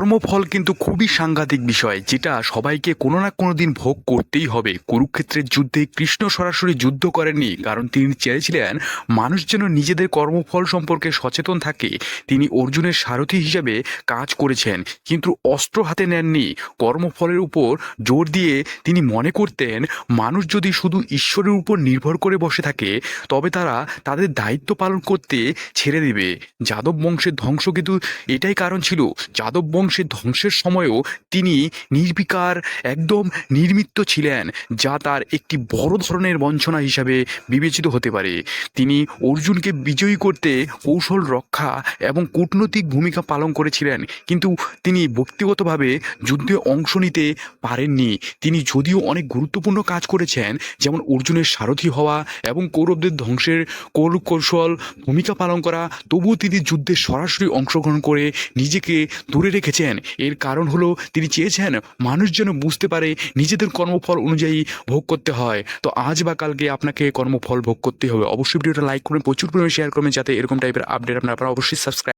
কর্মফল কিন্তু খুবই সাংঘাতিক বিষয়, যেটা সবাইকে কোনো না কোনো দিন ভোগ করতেই হবে। কুরুক্ষেত্রের যুদ্ধে কৃষ্ণ সরাসরি যুদ্ধ করেননি, কারণ তিনি চেয়েছিলেন মানুষ যেন নিজেদের কর্মফল সম্পর্কে সচেতন থাকে। তিনি অর্জুনের সারথি হিসেবে কাজ করেছেন, কিন্তু অস্ত্র হাতে নেননি। কর্মফলের উপর জোর দিয়ে তিনি মনে করতেন, মানুষ যদি শুধু ঈশ্বরের উপর নির্ভর করে বসে থাকে, তবে তারা তাদের দায়িত্ব পালন করতে ছেড়ে দেবে। যাদব বংশের ধ্বংস কিন্তু এটাই কারণ ছিল। যাদব বংশের ধ্বংসের সময়ও তিনি নির্বিকার, একদম নির্মিত্ত ছিলেন, যা তার একটি বড় ধরনের বঞ্চনা হিসাবে বিবেচিত হতে পারে। তিনি অর্জুনকে বিজয়ী করতে কৌশল রক্ষা এবং কূটনৈতিক ভূমিকা পালন করেছিলেন, কিন্তু তিনি ব্যক্তিগতভাবে যুদ্ধে অংশ নিতে পারেননি। তিনি যদিও অনেক গুরুত্বপূর্ণ কাজ করেছেন, যেমন অর্জুনের সারথি হওয়া এবং কৌরবদের ধ্বংসের কৌশল ভূমিকা পালন করা, তবুও তিনি যুদ্ধে সরাসরি অংশগ্রহণ করে নিজেকে দূরে রেখেছেন। এর কারণ হলো তিনি চেয়েছেন মানুষ যেন বুঝতে পারে নিজেদের কর্মফল অনুযায়ী ভোগ করতে হয়। তো আজ বা কালকে আপনাকে কর্মফল ভোগ করতে হবে। অবশ্যই ভিডিওটা লাইক করবেন, প্রচুর পরিমাণে শেয়ার করবেন, যাতে এরকম টাইপের আপডেট আপনারা অবশ্যই সাবস্ক্রাইব